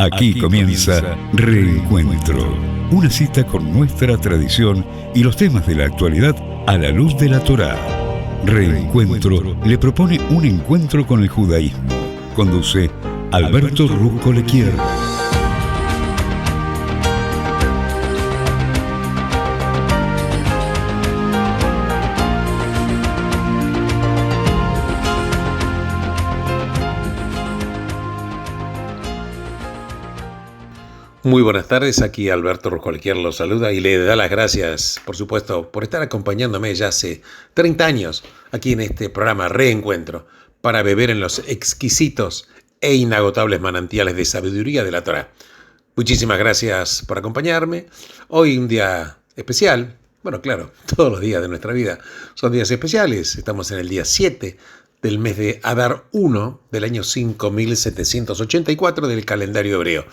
Aquí comienza Reencuentro, una cita con nuestra tradición y los temas de la actualidad a la luz de la Torá. Reencuentro le propone un encuentro con el judaísmo. Conduce Alberto Rusco Lequier. Muy buenas tardes, aquí Alberto Ruscolquier los saluda y le da las gracias, por supuesto, por estar acompañándome ya hace 30 años aquí en este programa Reencuentro, para beber en los exquisitos e inagotables manantiales de sabiduría de la Torá. Muchísimas gracias por acompañarme. Hoy un día especial, bueno, claro, todos los días de nuestra vida son días especiales. Estamos en el día 7 del mes de Adar 1 del año 5784 del calendario hebreo.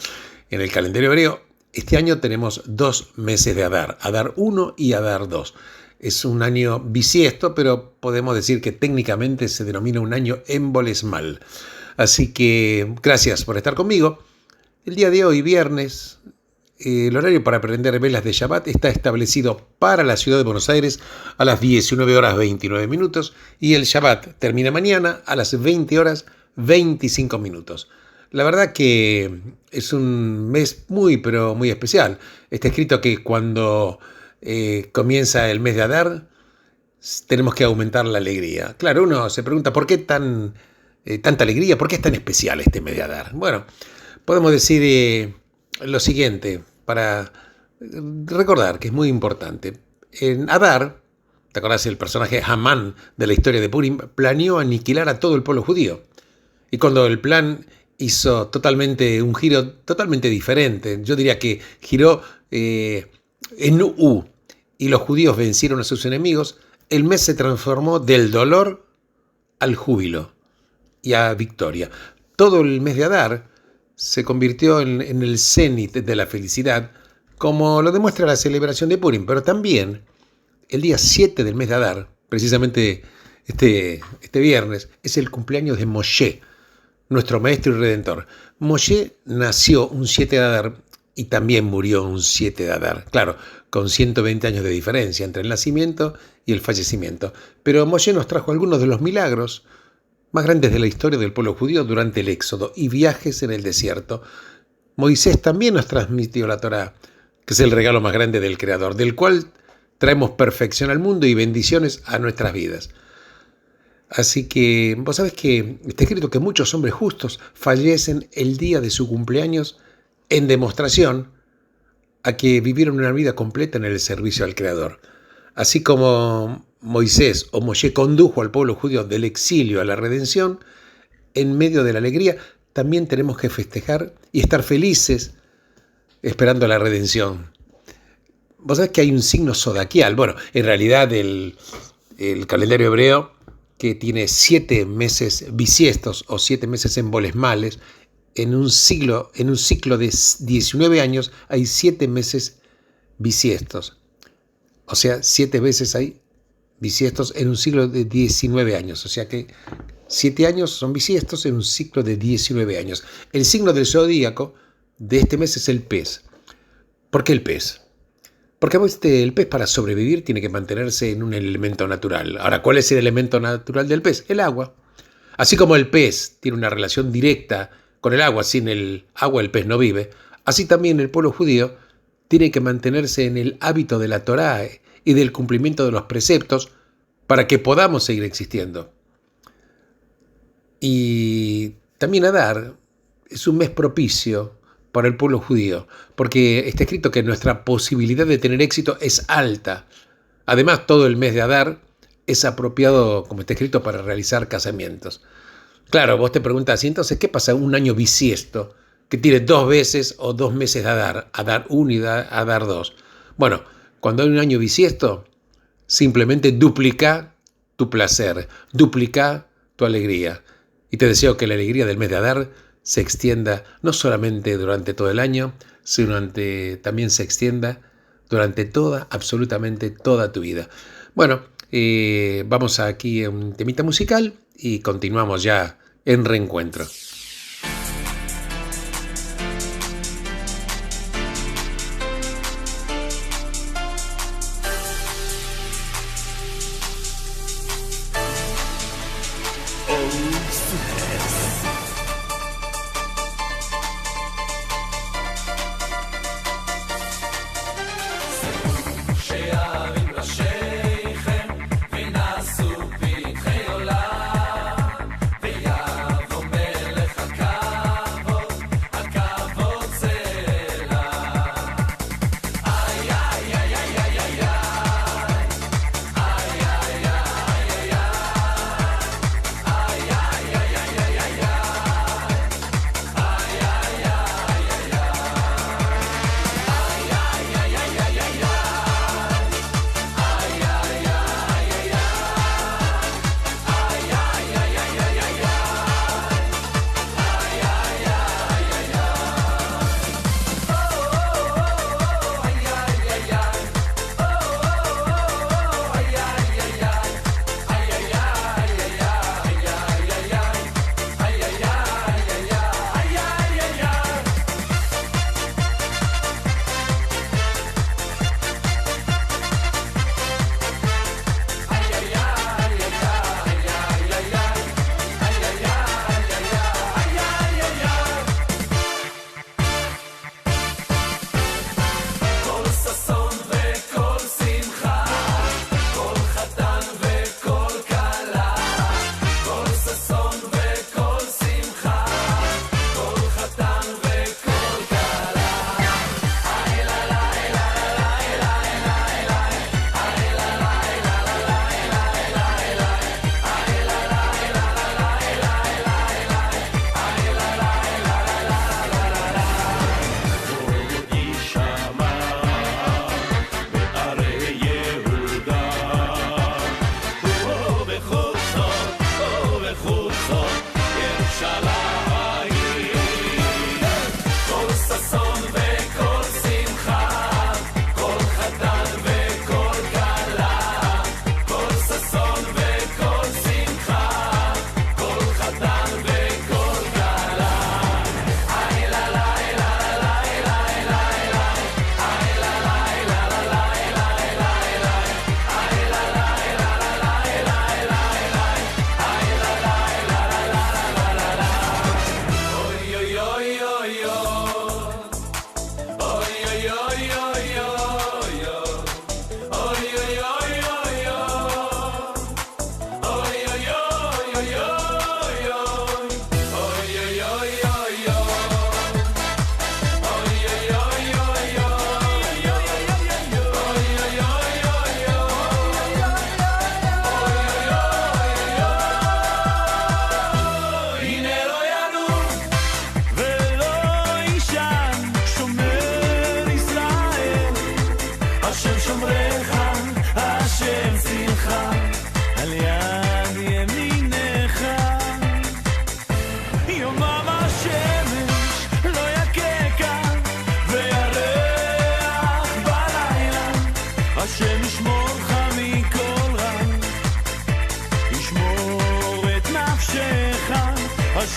En el calendario hebreo, este año tenemos 2 meses de Adar, Adar 1 y Adar 2. Es un año bisiesto, pero podemos decir que técnicamente se denomina un año embolesmal. Así que gracias por estar conmigo. El día de hoy, viernes, el horario para prender velas de Shabbat está establecido para la ciudad de Buenos Aires a las 19 horas 29 minutos y el Shabbat termina mañana a las 20 horas 25 minutos. La verdad que es un mes muy, pero muy especial. Está escrito que cuando comienza el mes de Adar, tenemos que aumentar la alegría. Claro, uno se pregunta, ¿por qué tanta alegría? ¿Por qué es tan especial este mes de Adar? Bueno, podemos decir lo siguiente, para recordar que es muy importante. En Adar, ¿te acordás? El personaje Hamán de la historia de Purim planeó aniquilar a todo el pueblo judío. Y cuando el plan hizo un giro totalmente diferente. Yo diría que giró en U y los judíos vencieron a sus enemigos. El mes se transformó del dolor al júbilo y a victoria. Todo el mes de Adar se convirtió en el cenit de la felicidad, como lo demuestra la celebración de Purim. Pero también el día 7 del mes de Adar, precisamente este viernes, es el cumpleaños de Moshe, nuestro maestro y redentor. Moshe nació un 7 de Adar y también murió un 7 de Adar. Claro, con 120 años de diferencia entre el nacimiento y el fallecimiento. Pero Moshe nos trajo algunos de los milagros más grandes de la historia del pueblo judío durante el Éxodo y viajes en el desierto. Moisés también nos transmitió la Torá, que es el regalo más grande del Creador, del cual traemos perfección al mundo y bendiciones a nuestras vidas. Así que vos sabés que está escrito que muchos hombres justos fallecen el día de su cumpleaños en demostración a que vivieron una vida completa en el servicio al Creador. Así como Moisés o Moshe condujo al pueblo judío del exilio a la redención, en medio de la alegría también tenemos que festejar y estar felices esperando la redención. Vos sabés que hay un signo zodiacal. Bueno, en realidad el calendario hebreo, que tiene 7 meses bisiestos o 7 meses embolesmales, en un ciclo de 19 años hay 7 meses bisiestos. O sea, 7 veces hay bisiestos en un ciclo de 19 años. O sea que 7 años son bisiestos en un ciclo de 19 años. El signo del zodíaco de este mes es el pez. ¿Por qué el pez? Porque el pez, para sobrevivir, tiene que mantenerse en un elemento natural. Ahora, ¿cuál es el elemento natural del pez? El agua. Así como el pez tiene una relación directa con el agua, sin el agua el pez no vive, así también el pueblo judío tiene que mantenerse en el hábito de la Torá y del cumplimiento de los preceptos para que podamos seguir existiendo. Y también Adar es un mes propicio para el pueblo judío, porque está escrito que nuestra posibilidad de tener éxito es alta. Además, todo el mes de Adar es apropiado, como está escrito, para realizar casamientos. Claro, vos te preguntas, ¿y entonces qué pasa un año bisiesto que tiene 2 veces o 2 meses de Adar, Adar 1 y Adar 2? Bueno, cuando hay un año bisiesto, simplemente duplica tu placer, duplica tu alegría. Y te deseo que la alegría del mes de Adar se extienda no solamente durante todo el año, sino también se extienda durante absolutamente toda tu vida. Bueno, vamos aquí a un temita musical y continuamos ya en Reencuentro.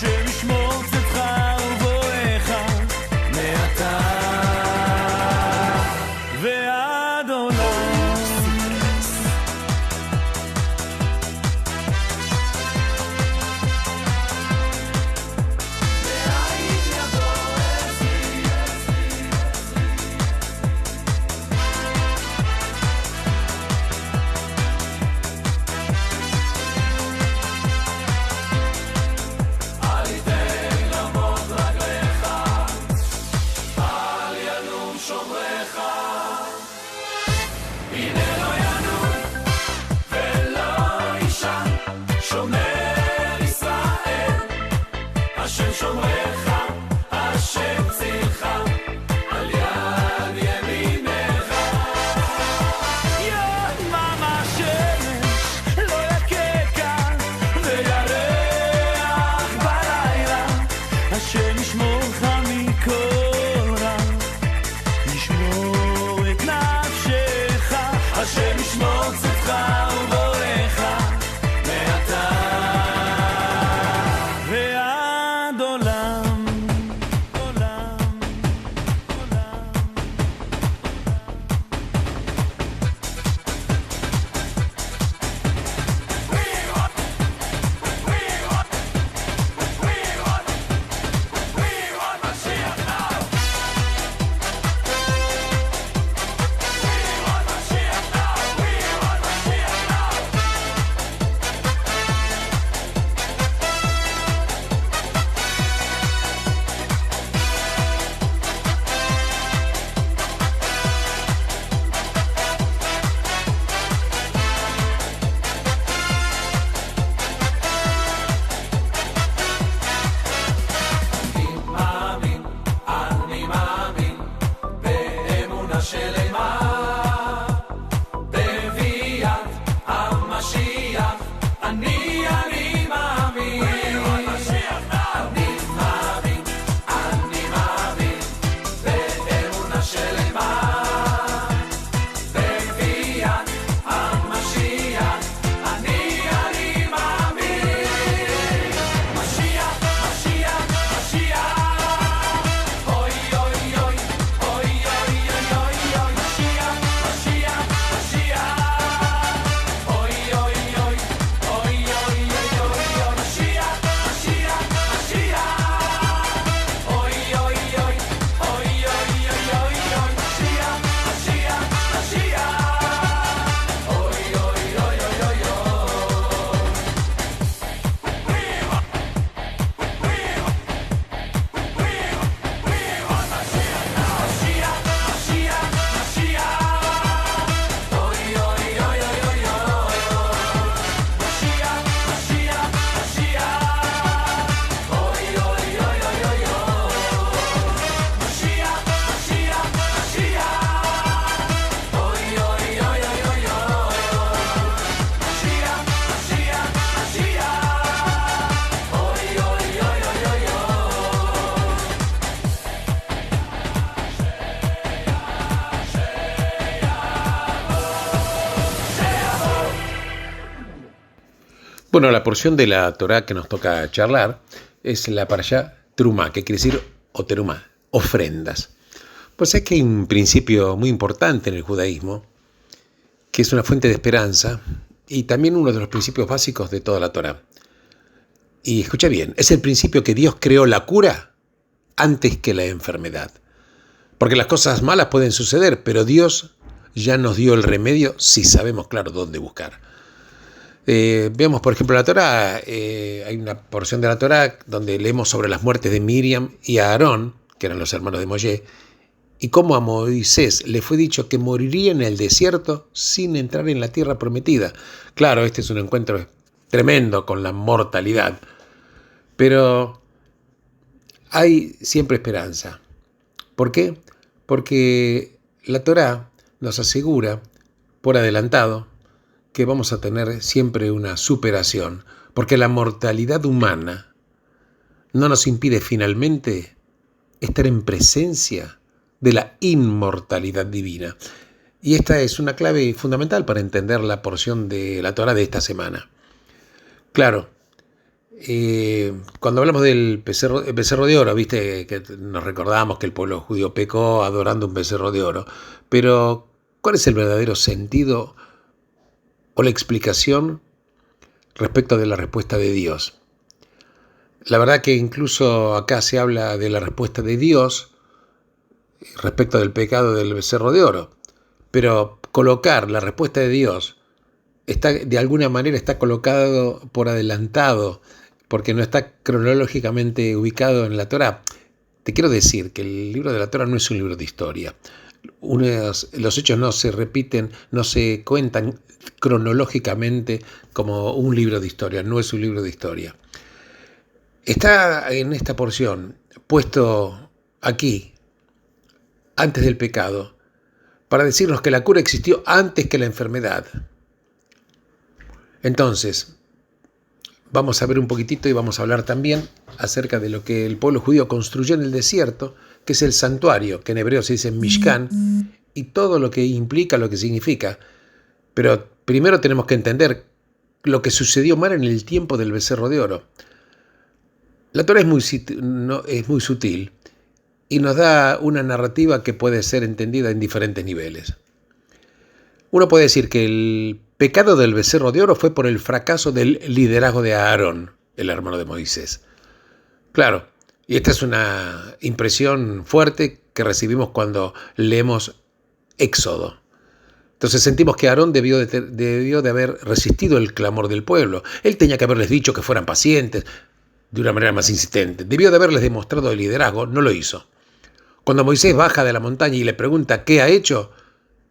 השם ישמור צאתך ובואך מעתה ועד עולם. Bueno, la porción de la Torá que nos toca charlar es la parashá Terumá, que quiere decir, o Terumá, ofrendas. Pues es que hay un principio muy importante en el judaísmo, que es una fuente de esperanza y también uno de los principios básicos de toda la Torá. Y escucha bien, es el principio que Dios creó la cura antes que la enfermedad. Porque las cosas malas pueden suceder, pero Dios ya nos dio el remedio si sabemos, claro, dónde buscar. Veamos, por ejemplo, la Torá. Hay una porción de la Torá donde leemos sobre las muertes de Miriam y Aarón, que eran los hermanos de Moshe, y cómo a Moisés le fue dicho que moriría en el desierto sin entrar en la tierra prometida. Claro, este es un encuentro tremendo con la mortalidad, pero hay siempre esperanza. ¿Por qué? Porque la Torá nos asegura, por adelantado, que vamos a tener siempre una superación, porque la mortalidad humana no nos impide finalmente estar en presencia de la inmortalidad divina. Y esta es una clave fundamental para entender la porción de la Torá de esta semana. Claro, Cuando hablamos del becerro de oro, viste que nos recordamos que el pueblo judío pecó adorando un becerro de oro. Pero, ¿cuál es el verdadero sentido o la explicación respecto de la respuesta de Dios? La verdad que incluso acá se habla de la respuesta de Dios respecto del pecado del becerro de oro. Pero colocar la respuesta de Dios de alguna manera está colocado por adelantado, porque no está cronológicamente ubicado en la Torá. Te quiero decir que el libro de la Torá no es un libro de historia. Los hechos no se repiten, no se cuentan cronológicamente como un libro de historia, no es un libro de historia. Está en esta porción puesto aquí, antes del pecado, para decirnos que la cura existió antes que la enfermedad. Entonces, vamos a ver un poquitito y vamos a hablar también acerca de lo que el pueblo judío construyó en el desierto, que es el santuario, que en hebreo se dice Mishkan, y todo lo que implica, lo que significa. Pero primero tenemos que entender lo que sucedió mal en el tiempo del becerro de oro. La Torá es muy sutil y nos da una narrativa que puede ser entendida en diferentes niveles. Uno puede decir que el pecado del becerro de oro fue por el fracaso del liderazgo de Aarón, el hermano de Moisés. Claro, y esta es una impresión fuerte que recibimos cuando leemos Éxodo. Entonces sentimos que Aarón debió de haber resistido el clamor del pueblo. Él tenía que haberles dicho que fueran pacientes, de una manera más insistente. Debió de haberles demostrado el liderazgo, no lo hizo. Cuando Moisés baja de la montaña y le pregunta qué ha hecho,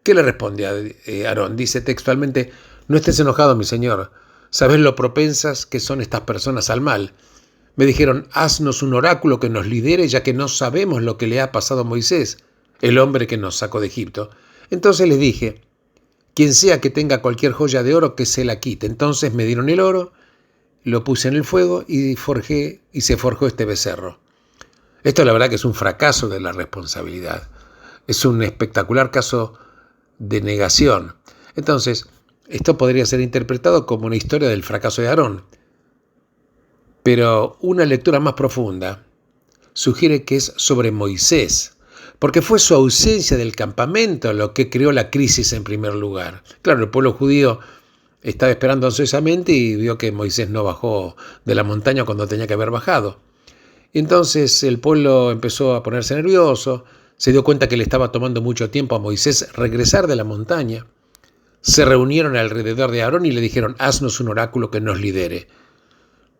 ¿qué le responde a Aarón? Dice textualmente: no estés enojado, mi señor. Sabes lo propensas que son estas personas al mal. Me dijeron: haznos un oráculo que nos lidere, ya que no sabemos lo que le ha pasado a Moisés, el hombre que nos sacó de Egipto. Entonces les dije: quien sea que tenga cualquier joya de oro, que se la quite. Entonces me dieron el oro, lo puse en el fuego y se forjó este becerro. Esto la verdad que es un fracaso de la responsabilidad. Es un espectacular caso de negación. Entonces, esto podría ser interpretado como una historia del fracaso de Aarón. Pero una lectura más profunda sugiere que es sobre Moisés, porque fue su ausencia del campamento lo que creó la crisis en primer lugar. Claro, el pueblo judío estaba esperando ansiosamente y vio que Moisés no bajó de la montaña cuando tenía que haber bajado. Entonces el pueblo empezó a ponerse nervioso, se dio cuenta que le estaba tomando mucho tiempo a Moisés regresar de la montaña. Se reunieron alrededor de Aarón y le dijeron: haznos un oráculo que nos lidere.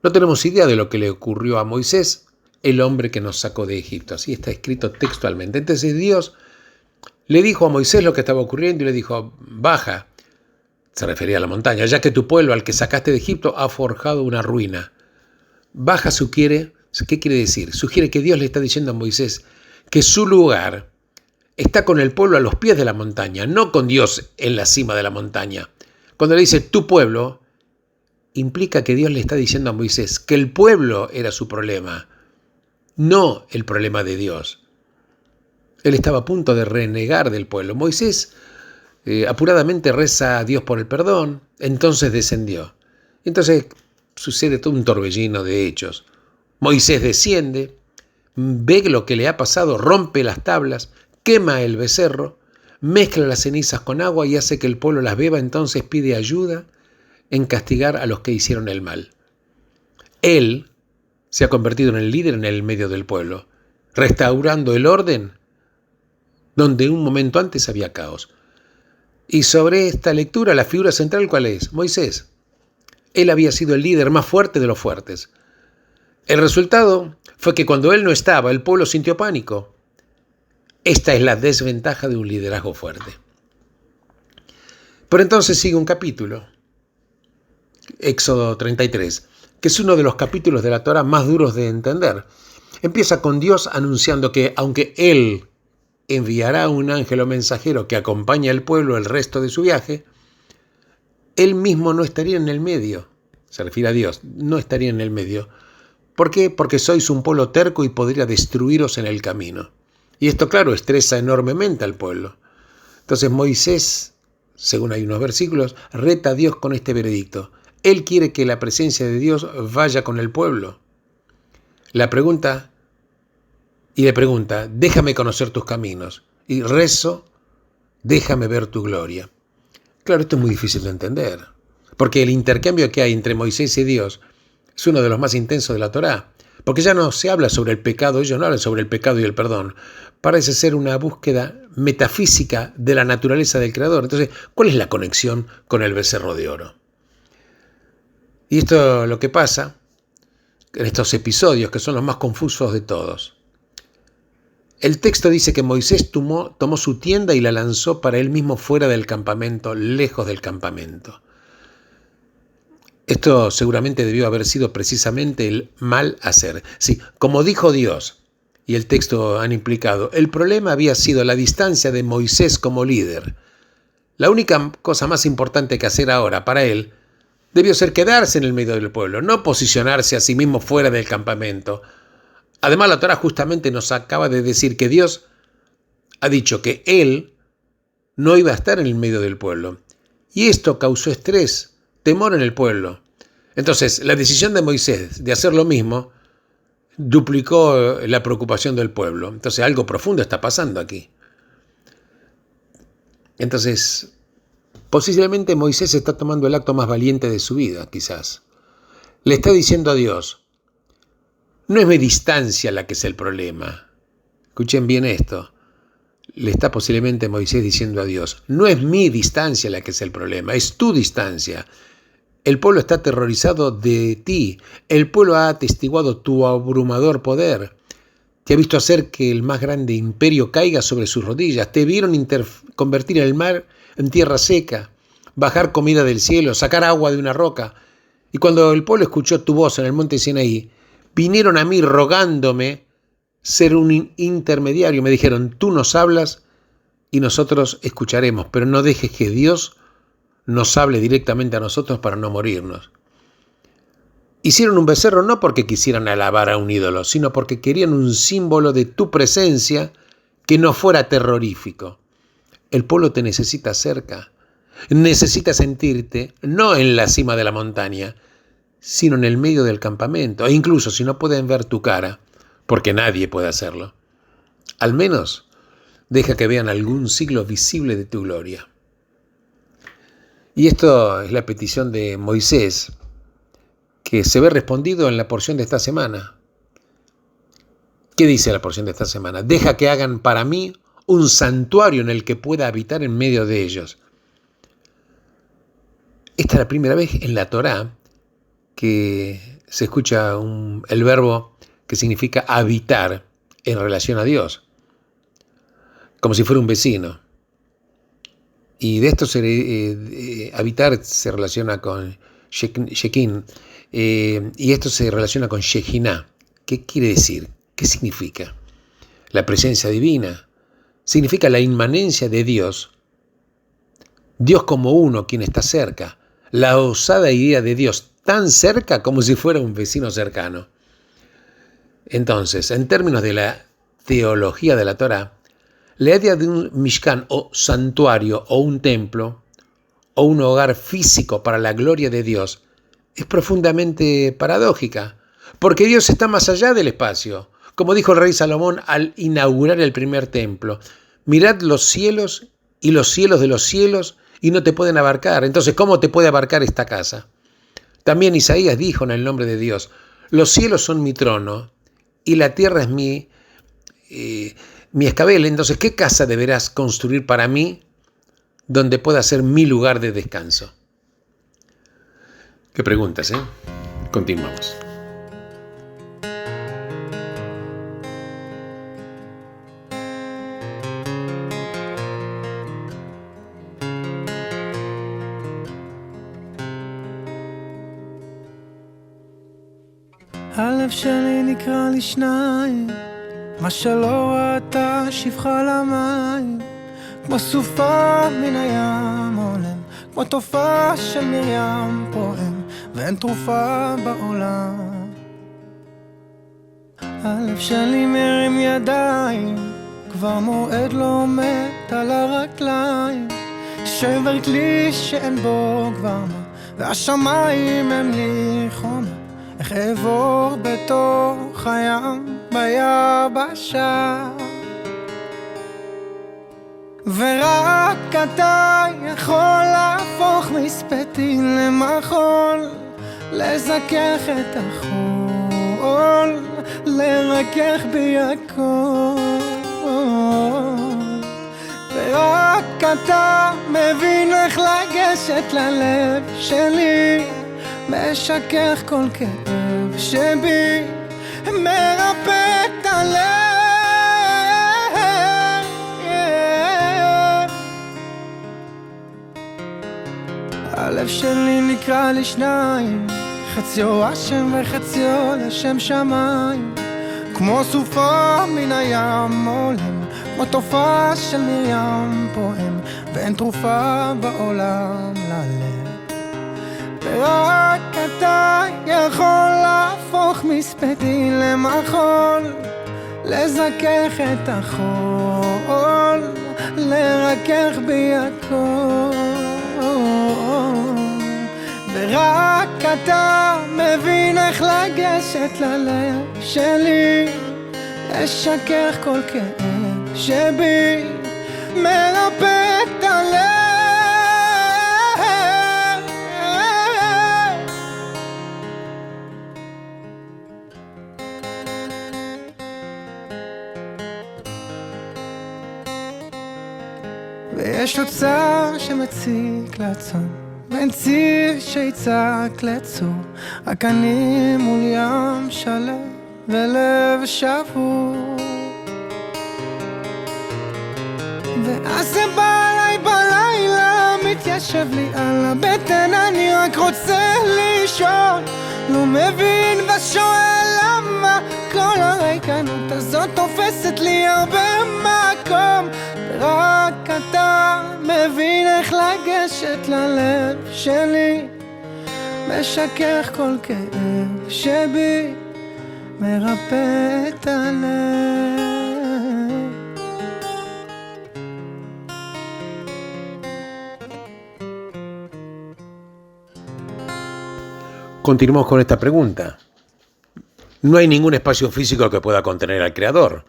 No tenemos idea de lo que le ocurrió a Moisés, el hombre que nos sacó de Egipto. Así está escrito textualmente. Entonces Dios le dijo a Moisés lo que estaba ocurriendo y le dijo: baja. Se refería a la montaña, ya que tu pueblo al que sacaste de Egipto ha forjado una ruina. Baja sugiere, ¿qué quiere decir? Sugiere que Dios le está diciendo a Moisés que su lugar está con el pueblo a los pies de la montaña, no con Dios en la cima de la montaña. Cuando le dice tu pueblo, implica que Dios le está diciendo a Moisés que el pueblo era su problema, no el problema de Dios. Él estaba a punto de renegar del pueblo. Moisés apuradamente reza a Dios por el perdón, entonces descendió. Entonces sucede todo un torbellino de hechos. Moisés desciende, ve lo que le ha pasado, rompe las tablas, quema el becerro, mezcla las cenizas con agua y hace que el pueblo las beba, entonces pide ayuda en castigar a los que hicieron el mal. Él se ha convertido en el líder en el medio del pueblo, restaurando el orden donde un momento antes había caos. Y sobre esta lectura, la figura central, ¿cuál es? Moisés. Él había sido el líder más fuerte de los fuertes. El resultado fue que cuando él no estaba, el pueblo sintió pánico. Esta es la desventaja de un liderazgo fuerte. Pero entonces sigue un capítulo, Éxodo 33, que es uno de los capítulos de la Torá más duros de entender. Empieza con Dios anunciando que, aunque Él enviará un ángel o mensajero que acompañe al pueblo el resto de su viaje, Él mismo no estaría en el medio. Se refiere a Dios, no estaría en el medio. ¿Por qué? Porque sois un pueblo terco y podría destruiros en el camino. Y esto, claro, estresa enormemente al pueblo. Entonces Moisés, según hay unos versículos, reta a Dios con este veredicto: Él quiere que la presencia de Dios vaya con el pueblo. Le pregunta, déjame conocer tus caminos. Y rezo, déjame ver tu gloria. Claro, esto es muy difícil de entender, porque el intercambio que hay entre Moisés y Dios es uno de los más intensos de la Torá, porque ya no se habla sobre el pecado, ellos no hablan sobre el pecado y el perdón. Parece ser una búsqueda metafísica de la naturaleza del Creador. Entonces, ¿cuál es la conexión con el becerro de oro? Y esto es lo que pasa en estos episodios, que son los más confusos de todos. El texto dice que Moisés tomó su tienda y la lanzó para él mismo fuera del campamento, lejos del campamento. Esto seguramente debió haber sido precisamente el mal hacer. Sí, como dijo Dios, y el texto han implicado, el problema había sido la distancia de Moisés como líder. La única cosa más importante que hacer ahora para él debió ser quedarse en el medio del pueblo, no posicionarse a sí mismo fuera del campamento. Además, la Torá justamente nos acaba de decir que Dios ha dicho que él no iba a estar en el medio del pueblo. Y esto causó estrés, temor en el pueblo. Entonces, la decisión de Moisés de hacer lo mismo duplicó la preocupación del pueblo. Entonces, algo profundo está pasando aquí. Entonces, posiblemente Moisés está tomando el acto más valiente de su vida, quizás. Le está diciendo a Dios, no es mi distancia la que es el problema. Escuchen bien esto. Le está posiblemente Moisés diciendo a Dios, no es mi distancia la que es el problema, es tu distancia. El pueblo está aterrorizado de ti. El pueblo ha atestiguado tu abrumador poder. Te ha visto hacer que el más grande imperio caiga sobre sus rodillas. Te vieron convertir el mar en tierra seca, bajar comida del cielo, sacar agua de una roca. Y cuando el pueblo escuchó tu voz en el monte Sinaí, vinieron a mí rogándome ser un intermediario. Me dijeron, tú nos hablas y nosotros escucharemos, pero no dejes que Dios nos hable directamente a nosotros para no morirnos. Hicieron un becerro no porque quisieran alabar a un ídolo, sino porque querían un símbolo de tu presencia que no fuera terrorífico. El pueblo te necesita cerca, necesita sentirte no en la cima de la montaña, sino en el medio del campamento, e incluso si no pueden ver tu cara, porque nadie puede hacerlo, al menos deja que vean algún siglo visible de tu gloria. Y esto es la petición de Moisés, que se ve respondido en la porción de esta semana. ¿Qué dice la porción de esta semana? Deja que hagan para mí un santuario en el que pueda habitar en medio de ellos. Esta es la primera vez en la Torá que se escucha el verbo que significa habitar en relación a Dios, como si fuera un vecino. Y de esto habitar se relaciona con Shekin, y esto se relaciona con Shekinah. ¿Qué quiere decir? ¿Qué significa? La presencia divina. Significa la inmanencia de Dios. Dios como uno, quien está cerca. La osada idea de Dios tan cerca como si fuera un vecino cercano. Entonces, en términos de la teología de la Torá, la idea de un mishkan o santuario o un templo o un hogar físico para la gloria de Dios es profundamente paradójica, porque Dios está más allá del espacio. Como dijo el rey Salomón al inaugurar el primer templo, mirad los cielos y los cielos de los cielos y no te pueden abarcar. Entonces, ¿cómo te puede abarcar esta casa? También Isaías dijo en el nombre de Dios, los cielos son mi trono y la tierra es mi escabel. Entonces, ¿qué casa deberás construir para mí donde pueda ser mi lugar de descanso? Qué preguntas, ¿eh? Continuamos. הלב שלי נקרא לשניים, מה שלא ראתה שפחה למים, כמו סופה מן הים עולם, כמו תופעה של מרים פועם, ואין תרופה בעולם. הלב שלי מרים ידיים, כבר מועד לא עומד על הרגליים, שבר כלי שאין בו כבר מה, והשמיים הם לי חומה, איך אעבור בתוך הים ביבשה. ורק אתה יכול להפוך מספטי למחול, לזכך את החול, לרכך בי הכל. ורק אתה מבין איך לגשת ללב שלי, משכך כל כאב שבי, מרפא את הלב. הלב שלי נקרא לשניים, חציו השם וחציו לשם שמיים, כמו סופה מן הים עולם, כמו תופעה של מרים פועם, ואין תרופה בעולם ללב. ורק אתה יכול להפוך מספדי למחול, לזכך את החול, לרכך בי הכל. ורק אתה מבין איך לגשת ללב שלי, לשכך כל כאב שבי, מרפא את הלב. ויש אוצר שמציק לצאן, ואין ציר שיצעק לצור, רק אני מול ים שלם ולב שבור. ואז זה בא אליי בלילה, מתיישב לי על הבטן, אני רק רוצה לישון, לא מבין ושואל למה כל הריקנות הזאת תופסת לי הרבה מקום. ורק אתה מבין איך לגשת ללב שלי, משכך כל כאב שבי, מרפא את הלב. Continuamos con esta pregunta. No hay ningún espacio físico que pueda contener al Creador,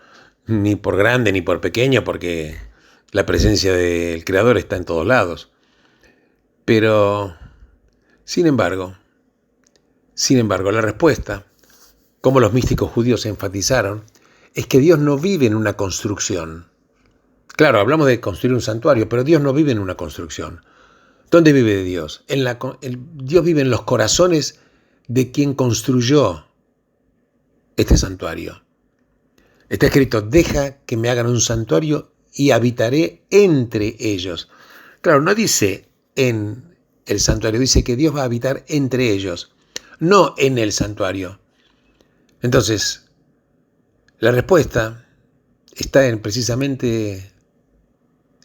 ni por grande ni por pequeño, porque la presencia del Creador está en todos lados. Pero, sin embargo, la respuesta, como los místicos judíos enfatizaron, es que Dios no vive en una construcción. Claro, hablamos de construir un santuario, pero Dios no vive en una construcción. ¿Dónde vive Dios? Dios vive en los corazones de quien construyó este santuario. Está escrito, deja que me hagan un santuario y habitaré entre ellos. Claro, no dice en el santuario, dice que Dios va a habitar entre ellos, no en el santuario. Entonces, la respuesta está precisamente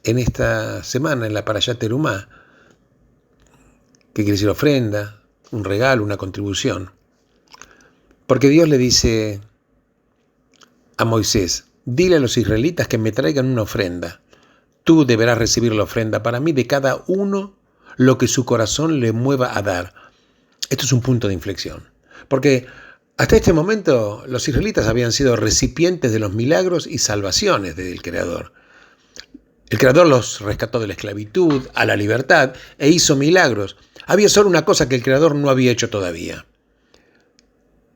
en esta semana, en la Parashat Terumá, que quiere decir ofrenda, un regalo, una contribución. Porque Dios le dice a Moisés, dile a los israelitas que me traigan una ofrenda. Tú deberás recibir la ofrenda para mí de cada uno lo que su corazón le mueva a dar. Esto es un punto de inflexión. Porque hasta este momento los israelitas habían sido recipientes de los milagros y salvaciones del Creador. El Creador los rescató de la esclavitud a la libertad e hizo milagros. Había solo una cosa que el Creador no había hecho todavía,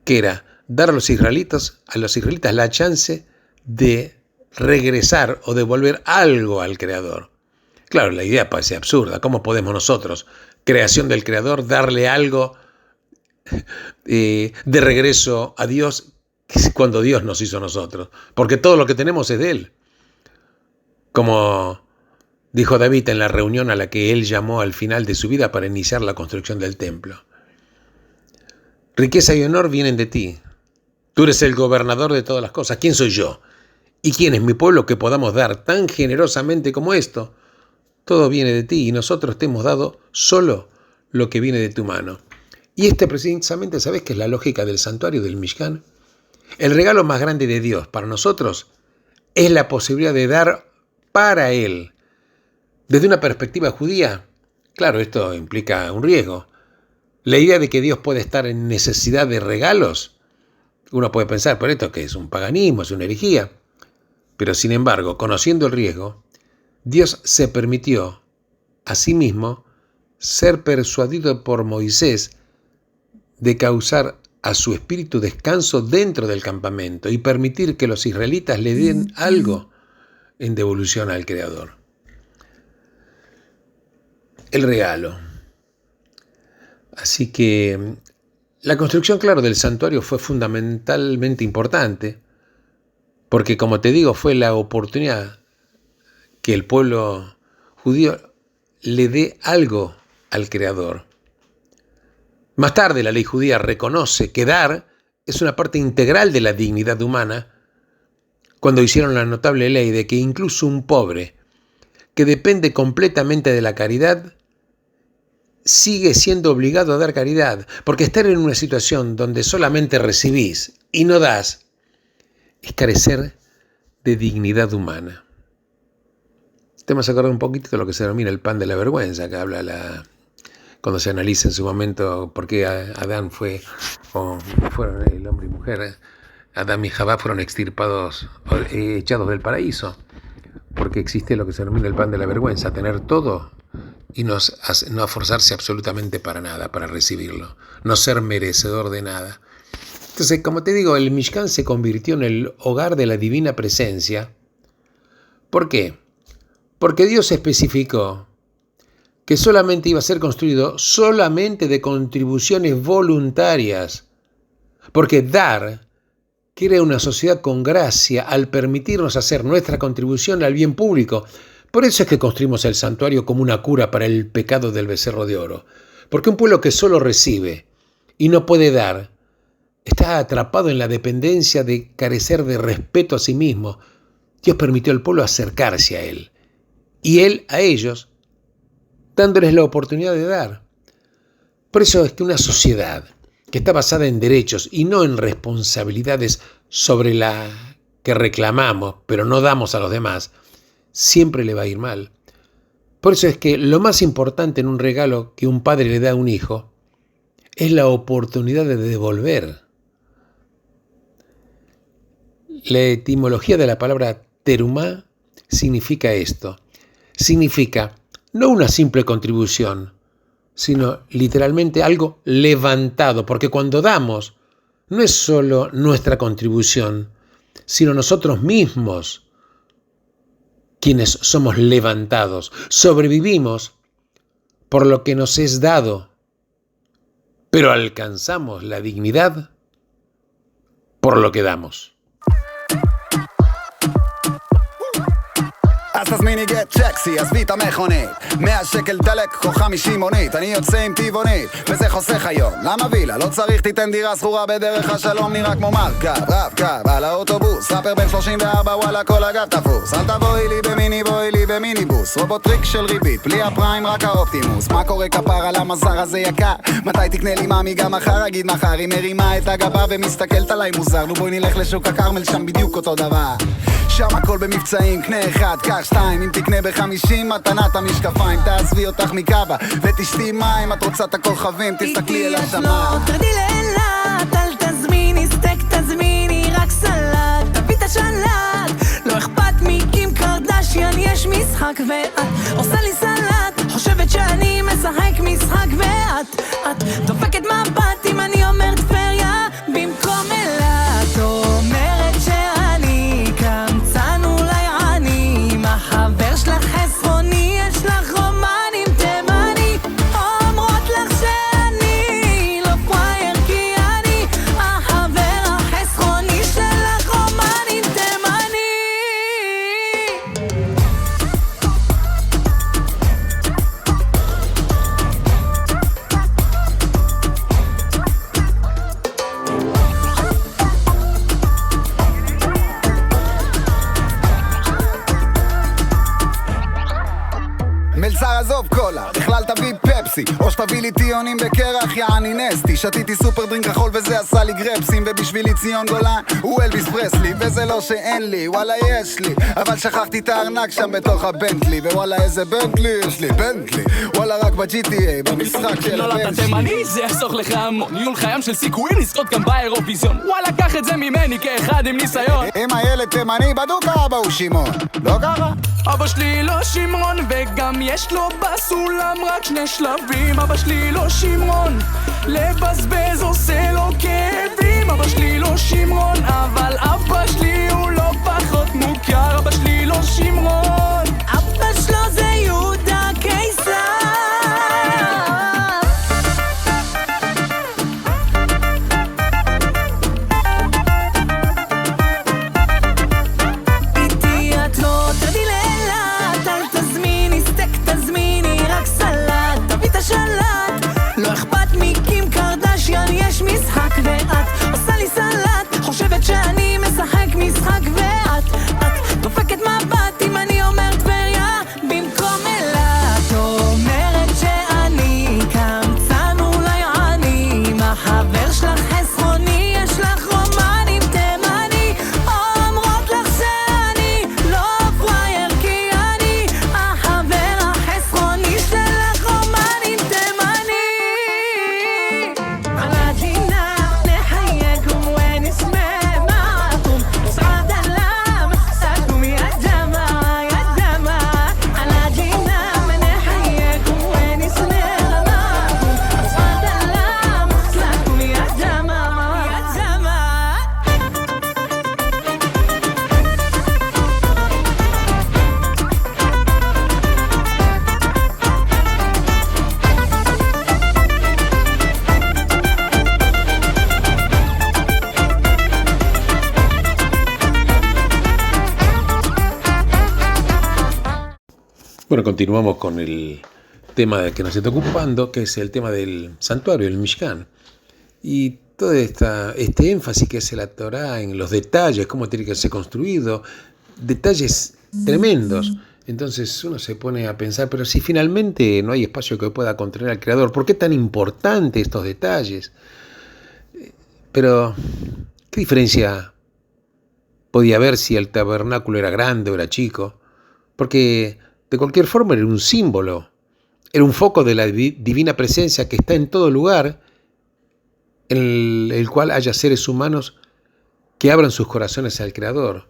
que era dar a los israelitas la chance de regresar o devolver algo al Creador. Claro, la idea parece absurda. ¿Cómo podemos nosotros, creación del Creador, darle algo de regreso a Dios cuando Dios nos hizo a nosotros? Porque todo lo que tenemos es de Él. Como dijo David en la reunión a la que él llamó al final de su vida para iniciar la construcción del templo. Riqueza y honor vienen de ti. Tú eres el gobernador de todas las cosas. ¿Quién soy yo? ¿Y quién es mi pueblo que podamos dar tan generosamente como esto? Todo viene de ti y nosotros te hemos dado solo lo que viene de tu mano. Y precisamente, ¿sabes qué es la lógica del santuario del Mishkan? El regalo más grande de Dios para nosotros es la posibilidad de dar para Él. Desde una perspectiva judía, claro, esto implica un riesgo. La idea de que Dios puede estar en necesidad de regalos, uno puede pensar, pero esto que es un paganismo, es una herejía. Pero sin embargo, conociendo el riesgo, Dios se permitió a sí mismo ser persuadido por Moisés de causar a su espíritu descanso dentro del campamento y permitir que los israelitas le den algo en devolución al Creador. El regalo. Así que la construcción, claro, del santuario fue fundamentalmente importante, porque como te digo, fue la oportunidad que el pueblo judío le dé algo al Creador. Más tarde la ley judía reconoce que dar es una parte integral de la dignidad humana, cuando hicieron la notable ley de que incluso un pobre que depende completamente de la caridad sigue siendo obligado a dar caridad, porque estar en una situación donde solamente recibís y no das es carecer de dignidad humana. Te vas a acordar un poquito de lo que se denomina el pan de la vergüenza, que habla cuando se analiza en su momento por qué Adán fueron el hombre y mujer, Adán y Javá fueron extirpados, echados del paraíso, porque existe lo que se denomina el pan de la vergüenza, tener todo y no esforzarse absolutamente para nada, para recibirlo, no ser merecedor de nada. Entonces, como te digo, el Mishkan se convirtió en el hogar de la divina presencia. ¿Por qué? Porque Dios especificó que solamente iba a ser construido solamente de contribuciones voluntarias, porque dar crea una sociedad con gracia al permitirnos hacer nuestra contribución al bien público. Por eso es que construimos el santuario como una cura para el pecado del becerro de oro, porque un pueblo que solo recibe y no puede dar, está atrapado en la dependencia de carecer de respeto a sí mismo. Dios permitió al pueblo acercarse a Él, y Él a ellos, dándoles la oportunidad de dar. Por eso es que una sociedad que está basada en derechos y no en responsabilidades sobre la que reclamamos, pero no damos a los demás, siempre le va a ir mal. Por eso es que lo más importante en un regalo que un padre le da a un hijo es la oportunidad de devolver. La etimología de la palabra terumá significa esto. Significa no una simple contribución, sino literalmente algo levantado, porque cuando damos no es solo nuestra contribución, sino nosotros mismos quienes somos levantados, sobrevivimos por lo que nos es dado, pero alcanzamos la dignidad por lo que damos. אז תזמיני גט צ'קסי, עזבי את המכונית 100 שקל דלק, קחו 50 מונית אני יוצא עם טבעונית, וזה חוסך היום למה וילה? לא צריך תיתן דירה סחורה בדרך השלום נראה כמו מרכב, רב קו על האוטובוס ספר בן 34, וואלה כל הגב תפוס אל תבואי לי במיני, בואי לי במיניבוס רובוטריק של ריבית, בלי הפריים רק האופטימוס מה קורה כפר על המזר הזה יקר? מתי תקנה לי מאמי גם מחר? אגיד מחר היא מרימה את הגבה ומסתכלת עליי מוזר נו בואי נלך לשוק הכרמל שם בדיוק אותו דבר שם הכל במבצעים, קנה אחד, קח שתיים אם תקנה ב50 מתנת המשקפיים תעזבי אותך מקווה ותשתי מים את רוצה את הכל חבים, תסתכלי אל השמיים תרדי לאילת, אל תזמיני סטייק, תזמיני רק סלט תביא את השלט, לא אכפת מקים קרדשיאן יש משחק ואת עושה לי סלט חושבת שאני משחק משחק ואת דופקת מבט אם אני אומרת פריה במקום אלת אומרת שאני קמצן אולי עני מה חבר שלך חסרוני יש לך רומנים תימני אומרות לך שאני לא פרייר כי אני החבר החסרוני שלך רומנים תימני מלצר עזוב קולה, בכלל תביא פפסי או שתביא לי טיונים בקרח יעני נסטי. שתיתי סופר דרינק כחול וזה עשה לי גרפסים, ובשבילי ציון גולן הוא אלביס פרסלי. וזה לא שאין לי, וואלה יש לי, אבל שכחתי את הארנק שם בתוך הבנטלי. ווואלה איזה בנטלי יש לי, בנטלי וואלה רק ב-GTA, במשחק של הבן שלי. תימני זה יחסוך לך המון, יהיו לך ים של סיכויים לזכות גם באירוויזיון. וואלה קח את זה ממני כאחד עם ניסיון. אם הילד תימני בדוק אבא הוא שמעון, לא קרה? אבא שלי לא שמרון וגם יש לו בסולם רק 2 שלבים. אבא שלי לא שמרון, לבזבז עושה לו כאבים. אבא שלי לא שמרון, אבל אבא שלי הוא לא פחות מוכר. אבא שלי לא שמרון, אבא שלו זה יהודה קיסר. איתי את לא תרדי לאילת, אל תזמיני סטייק, תזמיני רק סלט. תביא את השלט, לא אכפת מקים קרדשיאן, יש משחק ואת עושה לי סלט. חושבת שאני משחק משחק ואת דופקת מבט אם אני אומר טבריה במקום אילת. אומרת שאני קמצן אולי עני, מה חבר שלך חסרוני, יש לך רומנים תימני. אומרות לך שאני לא פרייר כי אני החבר החסרוני שלך רומנים תימני. על הגינה נחייגום ונשמע מעכום סעד אלם סעדום יא ג'מאעה יא ג'מאעה. על הגינה נחייגום ונשמע מעכום סעד אלם סעדום יא ג'מאעה יא ג'מאעה. Bueno, continuamos con el tema que nos está ocupando, que es el tema del santuario, el Mishkan. Y todo este énfasis que hace la Torá en los detalles, cómo tiene que ser construido, detalles tremendos. Entonces uno se pone a pensar, pero si finalmente no hay espacio que pueda contener al Creador, ¿por qué tan importante estos detalles? Pero, ¿qué diferencia podía haber si el tabernáculo era grande o era chico? Porque de cualquier forma era un símbolo, era un foco de la divina presencia que está en todo lugar, en el cual haya seres humanos que abran sus corazones al Creador.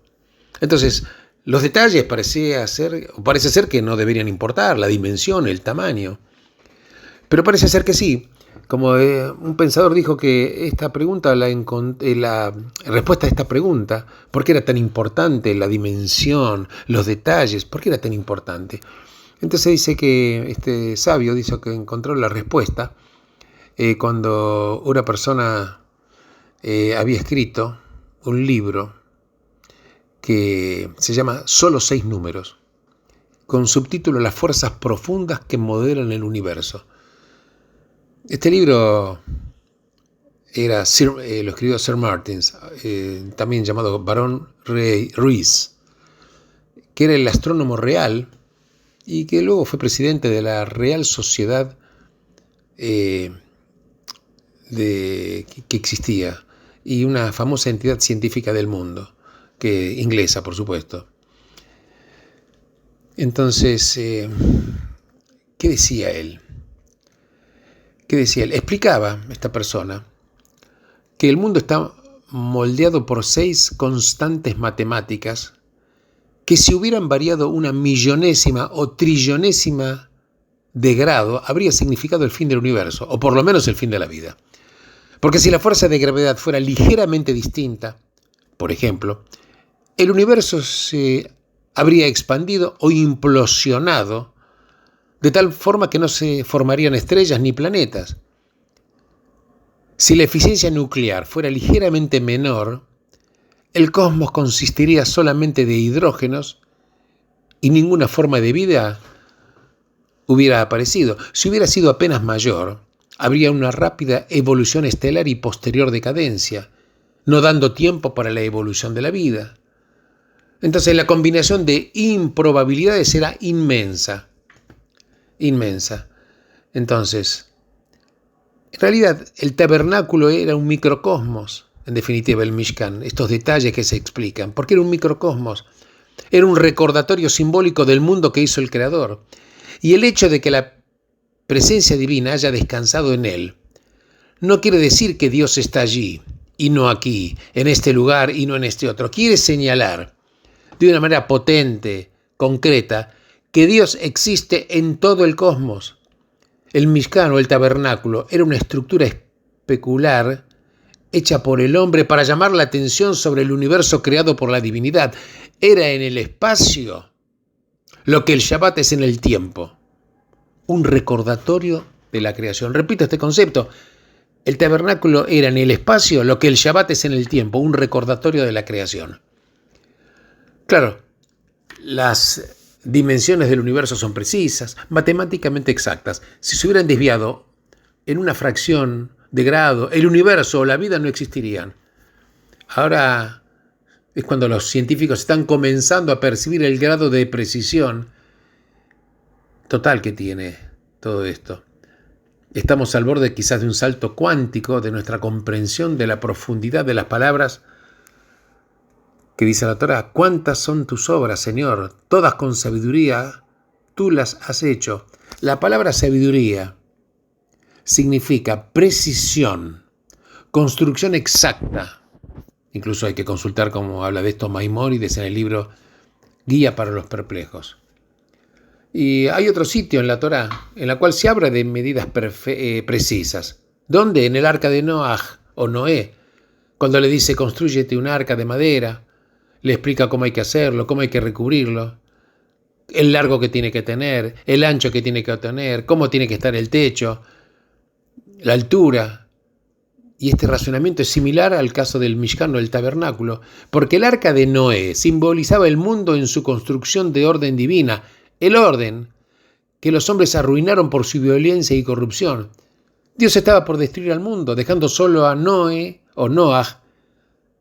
Entonces, los detalles parece ser que no deberían importar, la dimensión, el tamaño. Pero parece ser que sí. Como un pensador dijo que esta pregunta, la respuesta a esta pregunta, ¿por qué era tan importante la dimensión, los detalles? ¿Por qué era tan importante? Entonces dice que este sabio dice que encontró la respuesta cuando una persona había escrito un libro que se llama Solo 6 números, con subtítulo Las fuerzas profundas que modelan el universo. Este libro lo escribió Sir Martins, también llamado Barón Ruiz, que era el astrónomo real y que luego fue presidente de la Real Sociedad que existía y una famosa entidad científica del mundo, inglesa por supuesto. Entonces, ¿qué decía él? Explicaba esta persona que el mundo está moldeado por 6 constantes matemáticas que si hubieran variado una millonésima o trillonésima de grado habría significado el fin del universo, o por lo menos el fin de la vida. Porque si la fuerza de gravedad fuera ligeramente distinta, por ejemplo, el universo se habría expandido o implosionado de tal forma que no se formarían estrellas ni planetas. Si la eficiencia nuclear fuera ligeramente menor, el cosmos consistiría solamente de hidrógenos y ninguna forma de vida hubiera aparecido. Si hubiera sido apenas mayor, habría una rápida evolución estelar y posterior decadencia, no dando tiempo para la evolución de la vida. Entonces la combinación de improbabilidades era inmensa. inmensa. Entonces, en realidad, el tabernáculo era un microcosmos, en definitiva, el Mishkan, estos detalles que se explican, porque era un microcosmos, era un recordatorio simbólico del mundo que hizo el Creador. Y el hecho de que la presencia divina haya descansado en él, no quiere decir que Dios está allí y no aquí, en este lugar y no en este otro. Quiere señalar de una manera potente, concreta, que Dios existe en todo el cosmos. El Mishkan o el tabernáculo era una estructura especular hecha por el hombre para llamar la atención sobre el universo creado por la divinidad. Era en el espacio lo que el Shabbat es en el tiempo, un recordatorio de la creación. Repito este concepto, el tabernáculo era en el espacio lo que el Shabbat es en el tiempo, un recordatorio de la creación. Claro, las dimensiones del universo son precisas, matemáticamente exactas. Si se hubieran desviado en una fracción de grado, el universo o la vida no existirían. Ahora es cuando los científicos están comenzando a percibir el grado de precisión total que tiene todo esto. Estamos al borde quizás de un salto cuántico de nuestra comprensión de la profundidad de las palabras que dice la Torá. ¿Cuántas son tus obras, Señor? Todas con sabiduría tú las has hecho. La palabra sabiduría significa precisión, construcción exacta. Incluso hay que consultar cómo habla de esto Maimónides en el libro Guía para los Perplejos. Y hay otro sitio en la Torá en la cual se habla de medidas precisas. ¿Dónde? En el arca de Noaj o Noé, cuando le dice constrúyete un arca de madera, le explica cómo hay que hacerlo, cómo hay que recubrirlo, el largo que tiene que tener, el ancho que tiene que tener, cómo tiene que estar el techo, la altura. Y este razonamiento es similar al caso del Mishkan o el tabernáculo, porque el arca de Noé simbolizaba el mundo en su construcción de orden divina, el orden que los hombres arruinaron por su violencia y corrupción. Dios estaba por destruir al mundo, dejando solo a Noé o Noaj,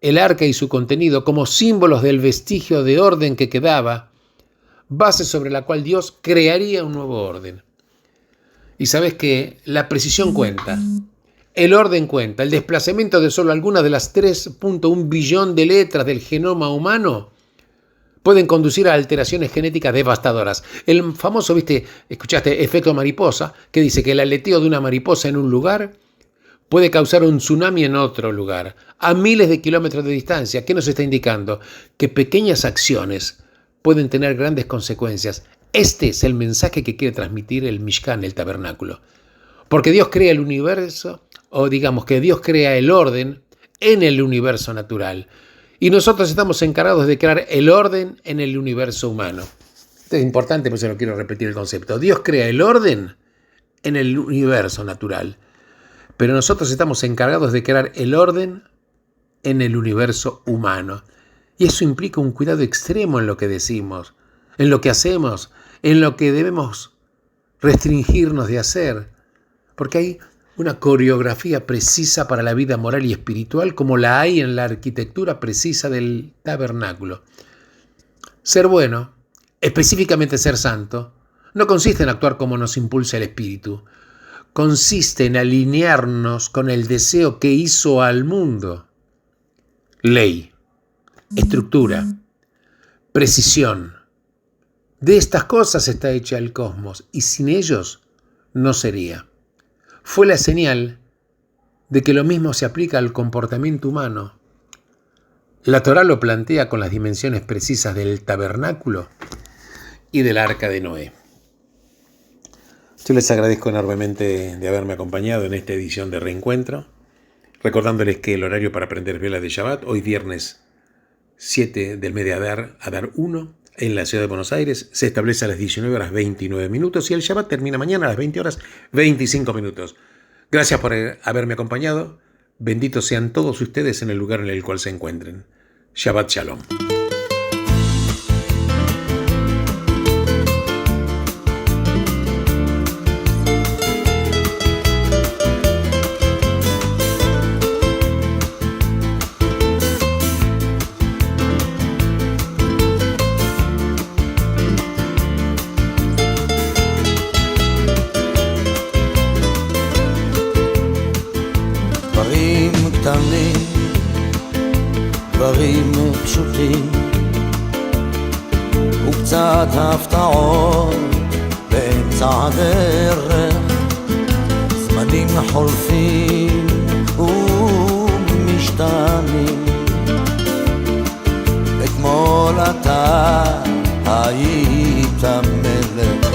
el arca y su contenido como símbolos del vestigio de orden que quedaba, base sobre la cual Dios crearía un nuevo orden. Y sabes que la precisión cuenta, el orden cuenta, el desplazamiento de solo algunas de las 3.1 billón de letras del genoma humano pueden conducir a alteraciones genéticas devastadoras. El famoso, escuchaste, efecto mariposa, que dice que el aleteo de una mariposa en un lugar puede causar un tsunami en otro lugar, a miles de kilómetros de distancia. ¿Qué nos está indicando? Que pequeñas acciones pueden tener grandes consecuencias. Este es el mensaje que quiere transmitir el Mishkan, el tabernáculo. Porque Dios crea el universo, o digamos que Dios crea el orden en el universo natural. Y nosotros estamos encargados de crear el orden en el universo humano. Esto es importante, por eso no quiero repetir el concepto. Dios crea el orden en el universo natural, pero nosotros estamos encargados de crear el orden en el universo humano. Y eso implica un cuidado extremo en lo que decimos, en lo que hacemos, en lo que debemos restringirnos de hacer, porque hay una coreografía precisa para la vida moral y espiritual como la hay en la arquitectura precisa del tabernáculo. Ser bueno, específicamente ser santo, no consiste en actuar como nos impulsa el espíritu, consiste en alinearnos con el deseo que hizo al mundo. Ley, estructura, precisión. De estas cosas está hecha el cosmos y sin ellos no sería. Fue la señal de que lo mismo se aplica al comportamiento humano. La Torá lo plantea con las dimensiones precisas del tabernáculo y del arca de Noé. Yo les agradezco enormemente de haberme acompañado en esta edición de Reencuentro, recordándoles que el horario para aprender vela de Shabbat, hoy viernes 7 del mes de Adar 1, en la ciudad de Buenos Aires, se establece a las 19 horas 29 minutos y el Shabbat termina mañana a las 20 horas 25 minutos. Gracias por haberme acompañado. Benditos sean todos ustedes en el lugar en el cual se encuentren. Shabbat Shalom. פשוטים וקצת הפתעות באמצע הדרך, זמנים חולפים ומשתנים. אתמול אתה היית מלך,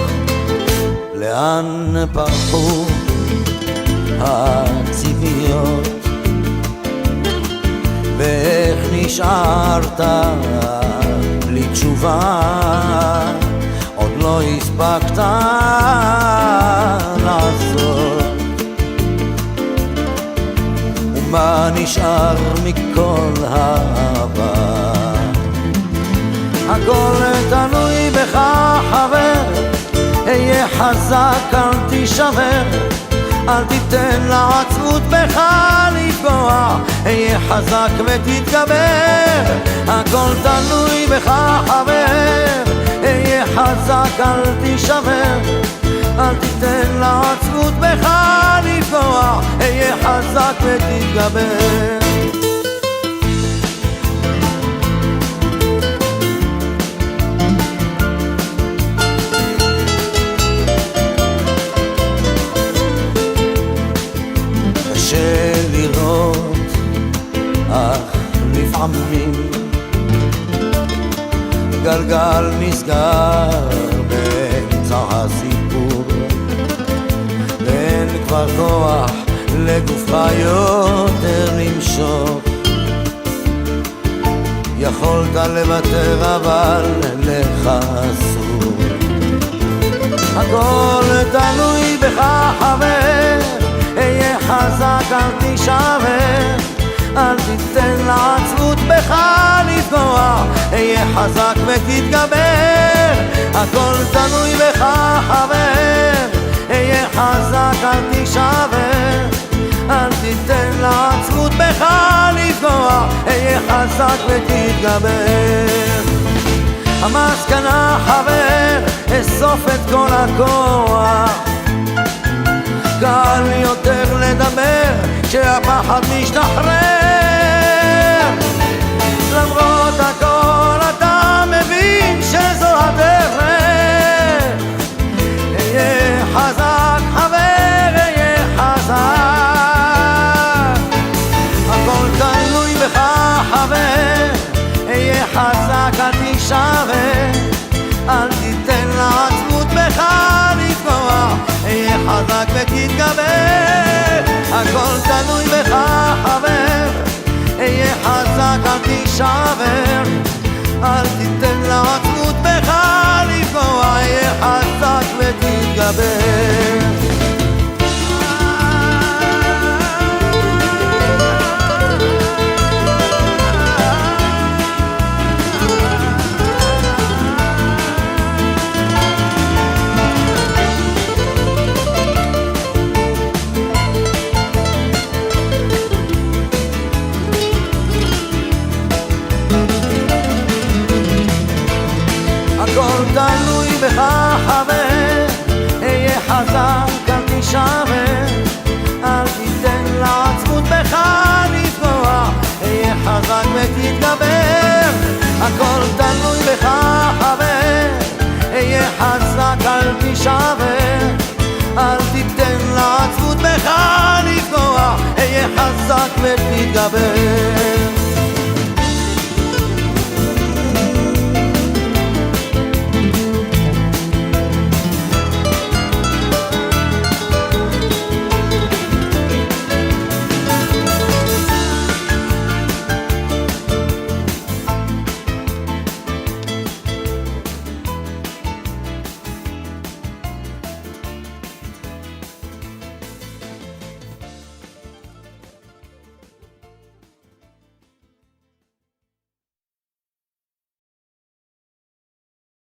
לאן פרחו הציפיות, ואיך נשארת בלי תשובה, עוד לא הספקת לעשות. ומה נשאר מכל העבר? הכל תלוי בך חבר, היה חזק אל תישבר, אל תיתן לעצמות בך לפגוע, היה חזק ותתגבר. הכל תלוי בך חבר, היה חזק אל תישבר, אל תיתן לעצמות בך לפגוע, היה חזק ותתגבר. קשה לראות, אך לפעמים גלגל נסגר באמצע הסיפור, ואין כבר כוח לגופך יותר למשוך. יכולת לוותר אבל לך אסור. הכל תלוי בך חבר, היה חזק אל תישבר, אל תיתן לעצמות בך לפגוע, היה חזק ותתגבר. הכל תלוי בך חבר, היה חזק אל תישבר, אל תיתן לעצמות בך לפגוע, היה חזק ותתגבר. המסקנה חבר, אסוף את כל הכוח, קל יותר לדבר כשהפחד משתחרר. למרות הכל אתה מבין שזו הדרך, היה חזק חבר, היה חזק. הכל תלוי בך חבר, היה חזק אל תישבר, אל תיתן לעצמות בך לפגוע, היה חזק ותתגבר. הכל תלוי בך חבר, היה חזק אל תישבר, אל תיתן לעצמות בך לפגוע, היה חזק ותתגבר. הכל תלוי בך חבר, היה חזק אל תישבר, אל תיתן לעצמות בך לפגוע, היה חזק ותתגבר. הכל תלוי בך חבר, היה חזק אל תישבר, אל תיתן לעצמות בך לפגוע, היה חזק ותתגבר.